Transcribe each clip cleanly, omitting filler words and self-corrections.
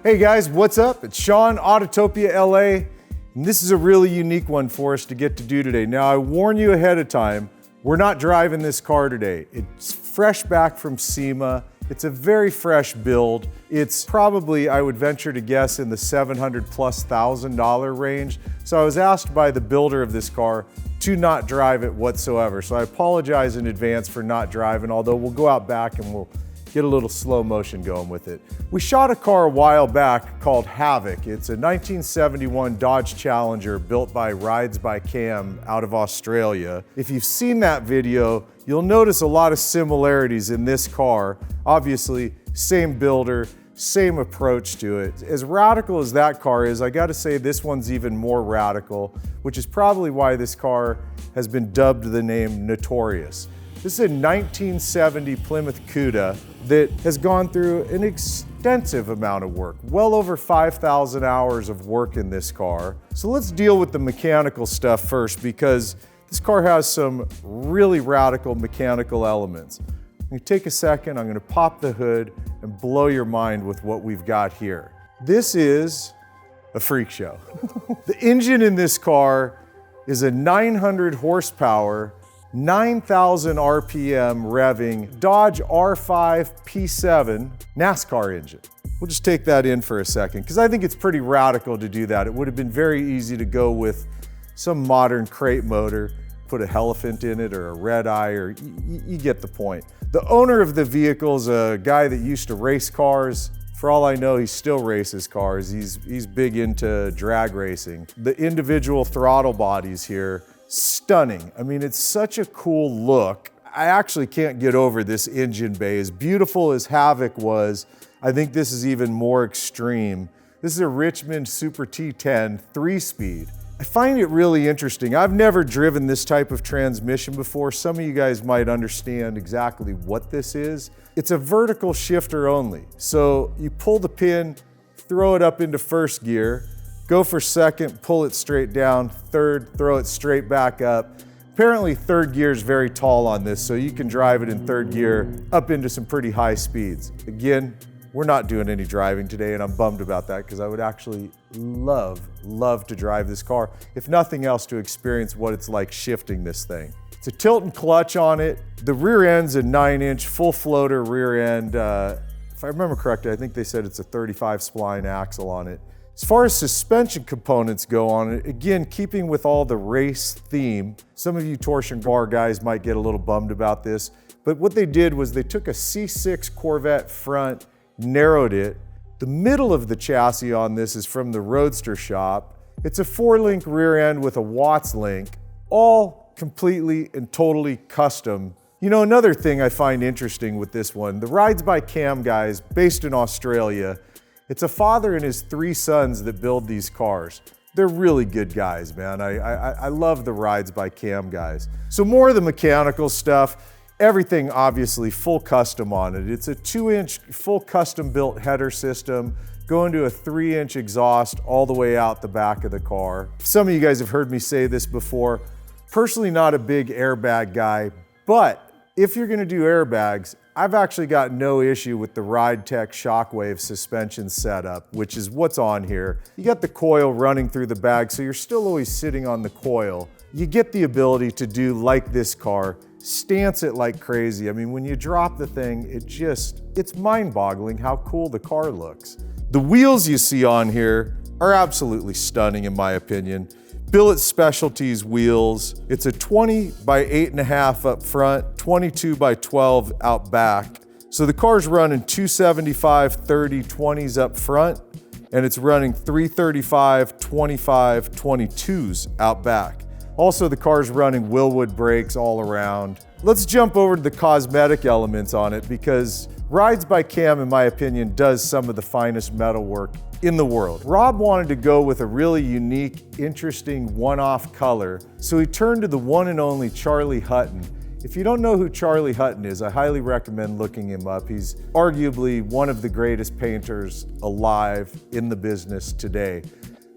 Hey guys, what's up? It's Sean, Autotopia LA, and this is a really unique one for us to get to do today. Now, I warn you ahead of time, we're not driving this car today. It's fresh back from SEMA. It's a very fresh build. It's probably, I would venture to guess, in the $700,000+ range. So I was asked by the builder of this car to not drive it whatsoever. So I apologize in advance for not driving, although we'll go out back and we'll get a little slow motion going with it. We shot a car a while back called Havoc. It's a 1971 Dodge Challenger built by Rides by Cam out of Australia. If you've seen that video, you'll notice a lot of similarities in this car. Obviously, same builder, same approach to it. As radical as that car is, I gotta say this one's even more radical, which is probably why this car has been dubbed the name Notorious. This is a 1970 Plymouth Cuda that has gone through an extensive amount of work, well over 5,000 hours of work in this car. So let's deal with the mechanical stuff first, because this car has some really radical mechanical elements. I'm gonna take a second, I'm gonna pop the hood and blow your mind with what we've got here. This is a freak show. The engine in this car is a 900 horsepower, 9,000 RPM revving Dodge R5 P7 NASCAR engine. We'll just take that in for a second, because I think it's pretty radical to do that. It would have been very easy to go with some modern crate motor, put a Elephant in it or a Red Eye, or you get the point. The owner of the vehicle is a guy that used to race cars. For all I know, he still races cars. He's big into drag racing. The individual throttle bodies here, stunning. I mean, it's such a cool look. I actually can't get over this engine bay. As beautiful as Havoc was, I think this is even more extreme. This is a Richmond Super T10 3-speed. I find it really interesting. I've never driven this type of transmission before. Some of you guys might understand exactly what this is. It's a vertical shifter only. So you pull the pin, throw it up into first gear, go for second, pull it straight down, third, throw it straight back up. Apparently third gear is very tall on this, so you can drive it in third gear up into some pretty high speeds. Again, we're not doing any driving today, and I'm bummed about that, because I would actually love to drive this car, if nothing else to experience what it's like shifting this thing. It's a tilt and clutch on it. The rear end's a 9-inch full floater rear end. If I remember correctly, I think they said it's a 35 spline axle on it. As far as suspension components go on it, again, keeping with all the race theme, some of you torsion bar guys might get a little bummed about this, but what they did was they took a C6 Corvette front, narrowed it. The middle of the chassis on this is from the Roadster shop. It's a 4-link rear end with a Watts link, all completely and totally custom. You know, another thing I find interesting with this one, the Rides by Cam guys, based in Australia, it's a father and his 3 sons that build these cars. They're really good guys, man. I love the Rides by Cam guys. So more of the mechanical stuff, everything obviously full custom on it. It's a 2-inch full custom built header system, going to a 3-inch exhaust all the way out the back of the car. Some of you guys have heard me say this before. Personally not a big airbag guy, but if you're gonna do airbags, I've actually got no issue with the Ride Tech Shockwave suspension setup, which is what's on here. You got the coil running through the bag, so you're still always sitting on the coil. You get the ability to do like this car, stance it like crazy. I mean, when you drop the thing, it's mind-boggling how cool the car looks. The wheels you see on here are absolutely stunning in my opinion. Billet Specialties wheels. It's a 20 by 8.5 up front, 22 by 12 out back. So the car's running 275, 30, 20s up front, and it's running 335, 25, 22s out back. Also, the car's running Willwood brakes all around. Let's jump over to the cosmetic elements on it, because Rides by Cam, in my opinion, does some of the finest metal work in the world. Rob wanted to go with a really unique, interesting, one-off color, so he turned to the one and only Charley Hutton. If you don't know who Charley Hutton is, I highly recommend looking him up. He's arguably one of the greatest painters alive in the business today.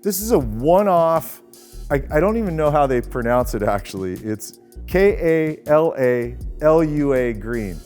This is a one-off, I don't even know how they pronounce it actually. It's K-A-L-A-L-U-A green.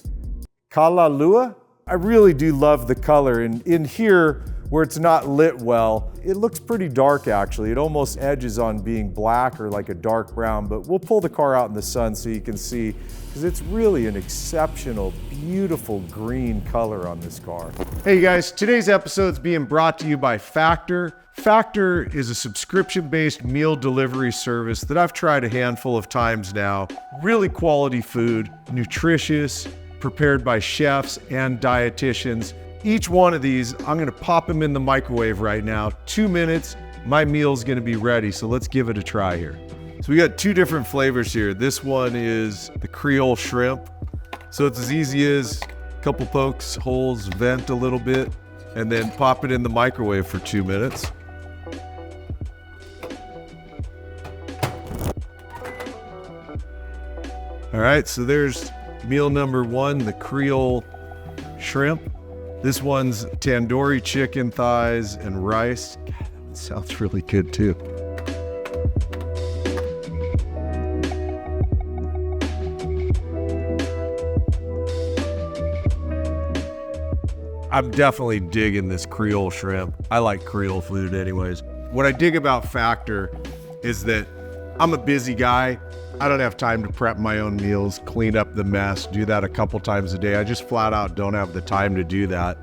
Kalalua? I really do love the color, and in here, where it's not lit well. It looks pretty dark actually. It almost edges on being black or like a dark brown, but we'll pull the car out in the sun so you can see, because it's really an exceptional, beautiful green color on this car. Hey guys, today's episode is being brought to you by Factor. Factor is a subscription-based meal delivery service that I've tried a handful of times now. Really quality food, nutritious, prepared by chefs and dietitians. Each one of these, I'm gonna pop them in the microwave right now. 2 minutes, my meal's gonna be ready, so let's give it a try here. So we got two different flavors here. This one is the Creole shrimp. So it's as easy as a couple pokes, holes, vent a little bit, and then pop it in the microwave for 2 minutes. All right, so there's meal number one, the Creole shrimp. This one's tandoori chicken thighs and rice. God, that sounds really good too. I'm definitely digging this Creole shrimp. I like Creole food anyways. What I dig about Factor is that I'm a busy guy. I don't have time to prep my own meals, clean up the mess, do that a couple times a day. I just flat out don't have the time to do that.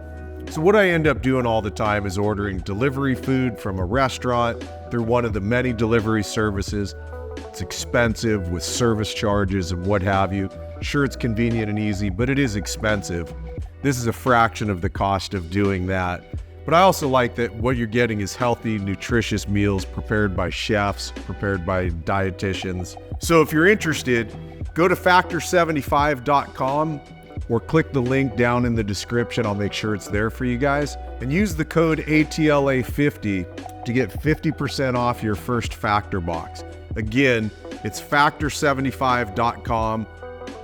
So what I end up doing all the time is ordering delivery food from a restaurant through one of the many delivery services. It's expensive with service charges and what have you. Sure, it's convenient and easy, but it is expensive. This is a fraction of the cost of doing that. But I also like that what you're getting is healthy, nutritious meals prepared by chefs, prepared by dietitians. So if you're interested, go to factor75.com or click the link down in the description. I'll make sure it's there for you guys. And use the code ATLA50 to get 50% off your first Factor box. Again, it's factor75.com,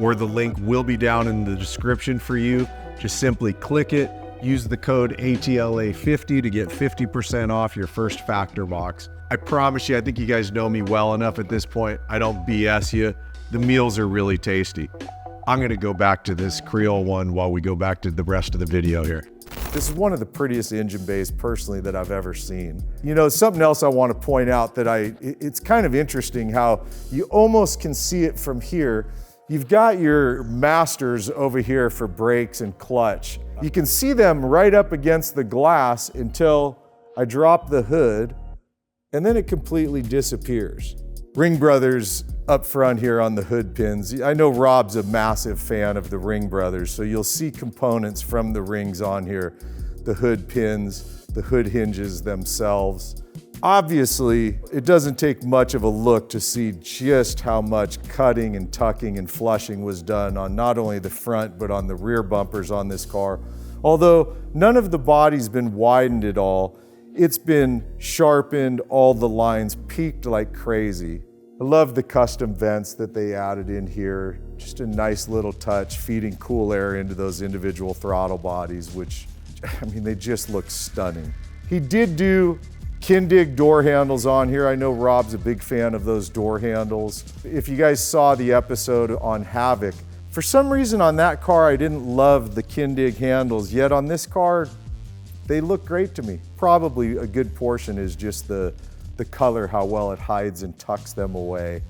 or the link will be down in the description for you. Just simply click it. Use the code ATLA50 to get 50% off your first Factor box. I promise you, I think you guys know me well enough at this point. I don't BS you. The meals are really tasty. I'm gonna go back to this Creole one while we go back to the rest of the video here. This is one of the prettiest engine bays personally that I've ever seen. You know, something else I want to point out that it's kind of interesting how you almost can see it from here. You've got your masters over here for brakes and clutch. You can see them right up against the glass until I drop the hood, and then it completely disappears. Ring Brothers up front here on the hood pins. I know Rob's a massive fan of the Ring Brothers, so you'll see components from the rings on here. The hood pins, the hood hinges themselves. Obviously, it doesn't take much of a look to see just how much cutting and tucking and flushing was done on not only the front, but on the rear bumpers on this car. Although none of the body's been widened at all, it's been sharpened, all the lines peaked like crazy. I love the custom vents that they added in here. Just a nice little touch, feeding cool air into those individual throttle bodies, which, I mean, they just look stunning. He did do Kindig door handles on here. I know Rob's a big fan of those door handles. If you guys saw the episode on Havoc, for some reason on that car I didn't love the Kindig handles, yet on this car they look great to me. Probably a good portion is just the color, how well it hides and tucks them away.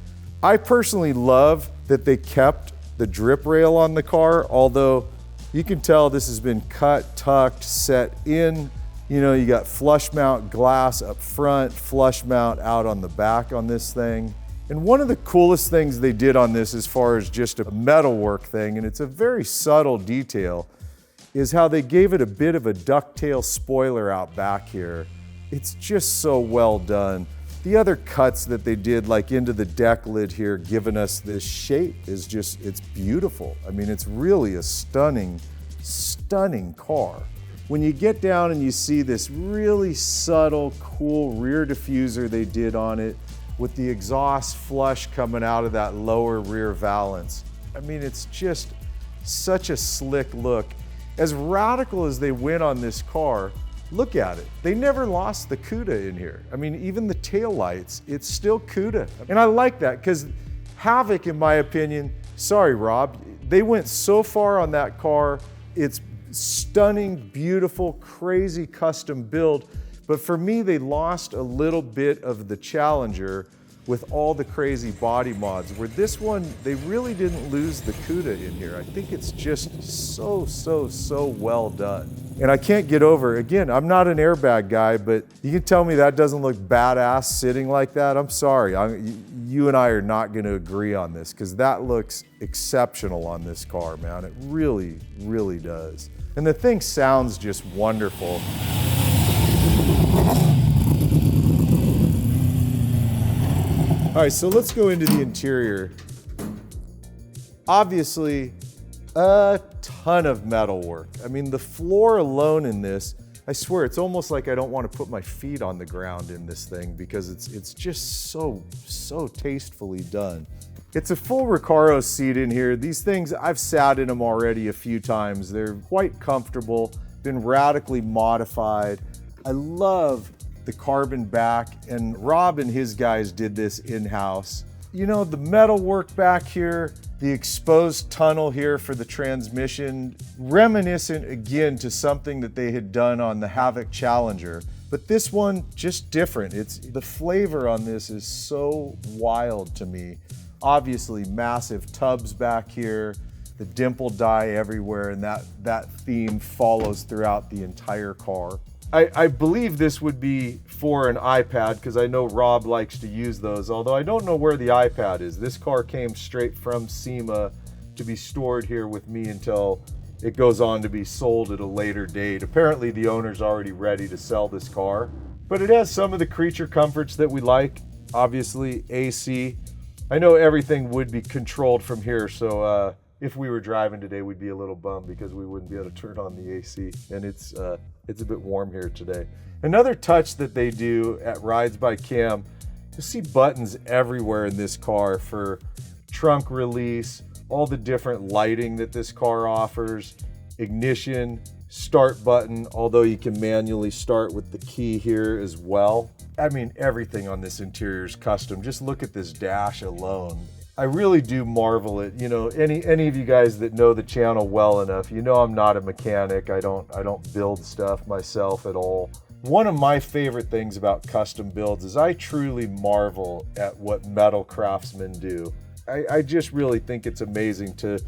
I personally love that they kept the drip rail on the car, although you can tell this has been cut, tucked, set in. You know, you got flush mount glass up front, flush mount out on the back on this thing. And one of the coolest things they did on this, as far as just a metalwork thing, and it's a very subtle detail, is how they gave it a bit of a ducktail spoiler out back here. It's just so well done. The other cuts that they did, like into the deck lid here, giving us this shape is just, it's beautiful. I mean, it's really a stunning, stunning car. When you get down and you see this really subtle, cool rear diffuser they did on it with the exhaust flush coming out of that lower rear valance. I mean, it's just such a slick look. As radical as they went on this car, look at it. They never lost the Cuda in here. I mean, even the taillights, it's still Cuda. And I like that because Havoc, in my opinion, sorry, Rob, they went so far on that car, it's Stunning, beautiful, crazy custom build. But for me, they lost a little bit of the Challenger with all the crazy body mods, where this one, they really didn't lose the Cuda in here. I think it's just so well done. And I can't get over, again, I'm not an airbag guy, but you can tell me that doesn't look badass sitting like that. I'm sorry, you and I are not gonna agree on this, because that looks exceptional on this car, man. It really, really does. And the thing sounds just wonderful. All right, so let's go into the interior. Obviously, a ton of metal work. I mean, the floor alone in this, I swear, it's almost like I don't want to put my feet on the ground in this thing because it's just so tastefully done. It's a full Recaro seat in here. These things, I've sat in them already a few times. They're quite comfortable, been radically modified. I love the carbon back, and Rob and his guys did this in-house. You know, the metal work back here, the exposed tunnel here for the transmission, reminiscent again to something that they had done on the Havoc Challenger. But this one, just different. The flavor on this is so wild to me. Obviously, massive tubs back here, the dimple die everywhere, and that theme follows throughout the entire car. I believe this would be for an iPad, because I know Rob likes to use those, although I don't know where the iPad is. This car came straight from SEMA to be stored here with me until it goes on to be sold at a later date. Apparently the owner's already ready to sell this car, but it has some of the creature comforts that we like. Obviously AC. I know everything would be controlled from here, so if we were driving today, we'd be a little bummed because we wouldn't be able to turn on the AC, and it's a bit warm here today. Another touch that they do at Rides by Cam, you'll see buttons everywhere in this car for trunk release, all the different lighting that this car offers, ignition, start button, although you can manually start with the key here as well. I mean, everything on this interior is custom. Just look at this dash alone. I really do marvel at, you know, any of you guys that know the channel well enough, you know I'm not a mechanic. I don't build stuff myself at all. One of my favorite things about custom builds is I truly marvel at what metal craftsmen do. I just really think it's amazing to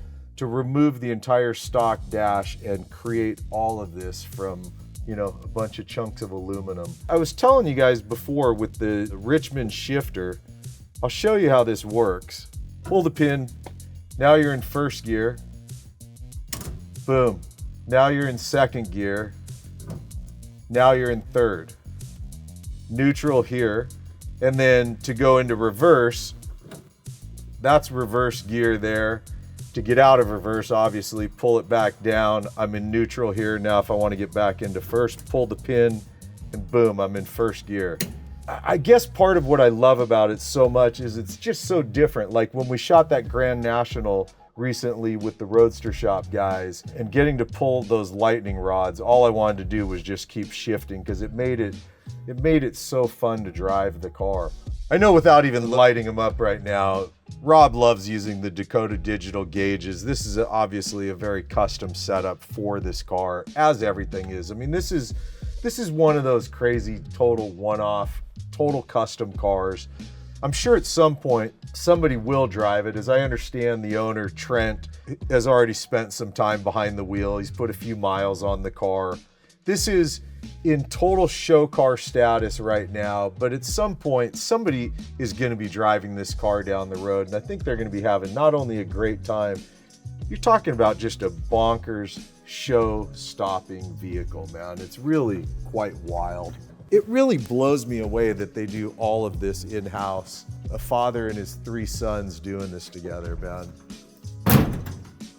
remove the entire stock dash and create all of this from, you know, a bunch of chunks of aluminum. I was telling you guys before with the Richmond shifter, I'll show you how this works. Pull the pin, now you're in first gear. Boom, now you're in second gear. Now you're in third. Neutral here, and then to go into reverse, that's reverse gear there. To get out of reverse, obviously, pull it back down. I'm in neutral here. Now if I want to get back into first, pull the pin, and boom, I'm in first gear. I guess part of what I love about it so much is it's just so different. Like when we shot that Grand National recently with the Roadster Shop guys and getting to pull those lightning rods, all I wanted to do was just keep shifting because it made it so fun to drive the car. I know without even lighting them up right now, Rob loves using the Dakota digital gauges. This is obviously a very custom setup for this car, as everything is. I mean, this is one of those crazy total one-off, total custom cars. I'm sure at some point somebody will drive it. As I understand, the owner, Trent, has already spent some time behind the wheel. He's put a few miles on the car. This is in total show car status right now, but at some point somebody is going to be driving this car down the road, and I think they're going to be having not only a great time, you're talking about just a bonkers show-stopping vehicle, man. It's really quite wild. It really blows me away that they do all of this in-house. A father and his 3 sons doing this together, man.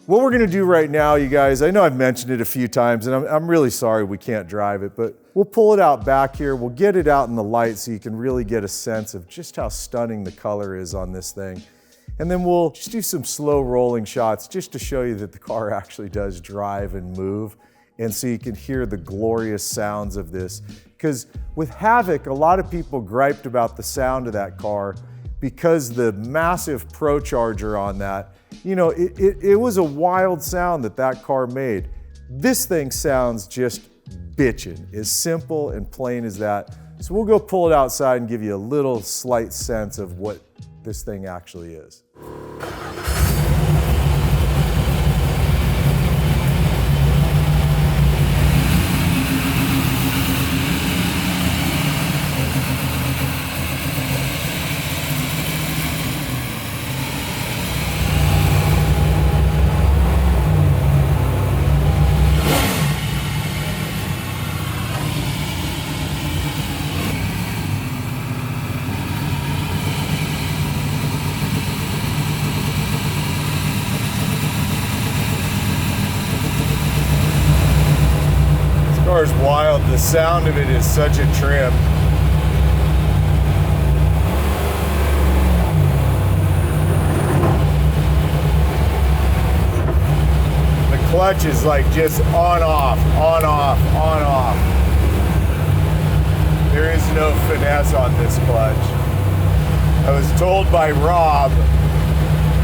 What we're gonna do right now, you guys, I know I've mentioned it a few times, and I'm really sorry we can't drive it, but we'll pull it out back here. We'll get it out in the light so you can really get a sense of just how stunning the color is on this thing. And then we'll just do some slow rolling shots just to show you that the car actually does drive and move. And so you can hear the glorious sounds of this. Because with Havoc, a lot of people griped about the sound of that car because the massive Pro Charger on that, you know, it was a wild sound that car made. This thing sounds just bitchin', as simple and plain as that. So we'll go pull it outside and give you a little slight sense of what this thing actually is. This car is wild. The sound of it is such a trip. The clutch is like just on off, on off, on off. There is no finesse on this clutch. I was told by Rob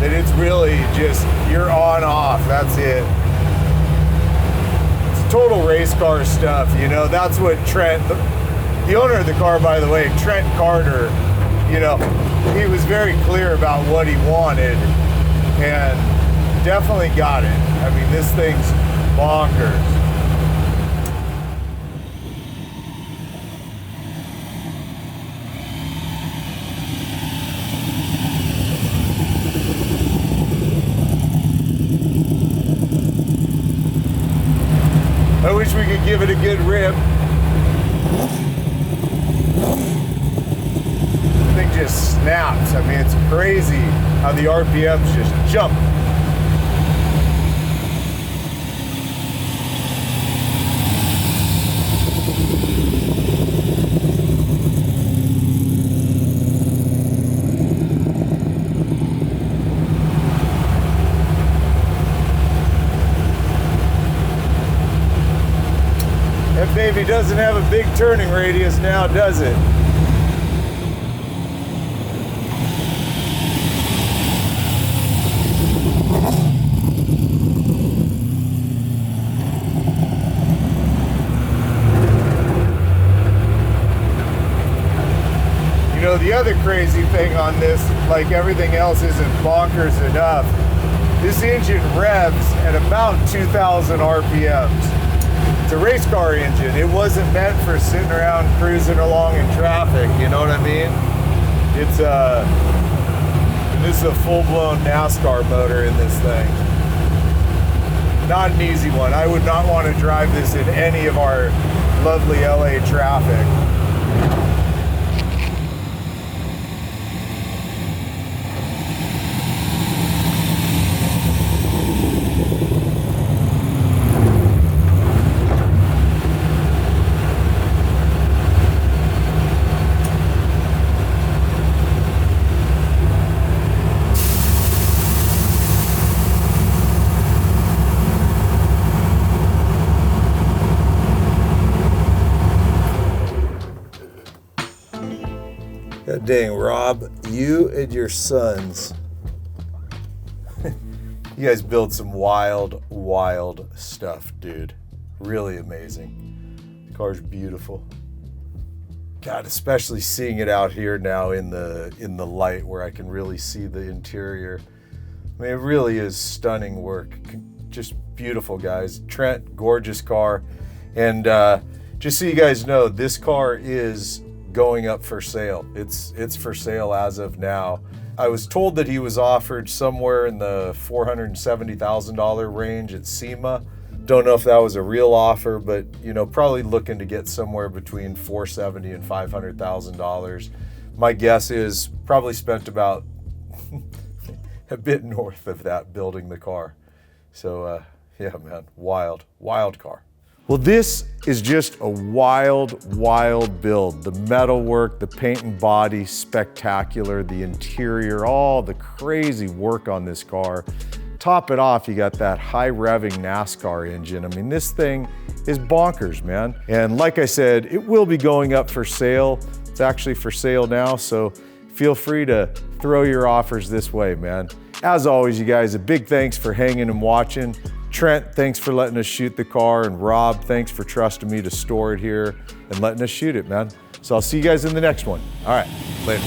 that it's really just, you're on off, that's it. Total race car stuff, you know, that's what Trent, the owner of the car, by the way, Trent Carter, you know, he was very clear about what he wanted and definitely got it. I mean, this thing's bonkers. I wish we could give it a good rip. The thing just snaps. I mean, it's crazy how the RPMs just jump. That baby doesn't have a big turning radius now, does it? You know, the other crazy thing on this, like everything else isn't bonkers enough, this engine revs at about 2,000 RPMs. It's a race car engine. It wasn't meant for sitting around cruising along in traffic, you know what I mean? It's this is a full-blown NASCAR motor in this thing. Not an easy one. I would not want to drive this in any of our lovely LA traffic. God dang, Rob, you and your sons, you guys build some wild, wild stuff, dude. Really amazing. The car's beautiful. God, especially seeing it out here now in the light where I can really see the interior. I mean, it really is stunning work. Just beautiful, guys. Trent, gorgeous car. And just so you guys know, this car is going up for sale. It's for sale as of now. I was told that he was offered somewhere in the $470,000 range at SEMA. Don't know if that was a real offer, but you know, probably looking to get somewhere between $470,000 and $500,000. My guess is probably spent about a bit north of that building the car. So yeah, man, wild, wild car. Well, this is just a wild, wild build. The metalwork, the paint and body, spectacular. The interior, all the crazy work on this car. Top it off, you got that high revving NASCAR engine. I mean, this thing is bonkers, man. And like I said, it will be going up for sale. It's actually for sale now, so feel free to throw your offers this way, man. As always, you guys, a big thanks for hanging and watching. Trent, thanks for letting us shoot the car. And Rob, thanks for trusting me to store it here and letting us shoot it, man. So I'll see you guys in the next one. All right, later.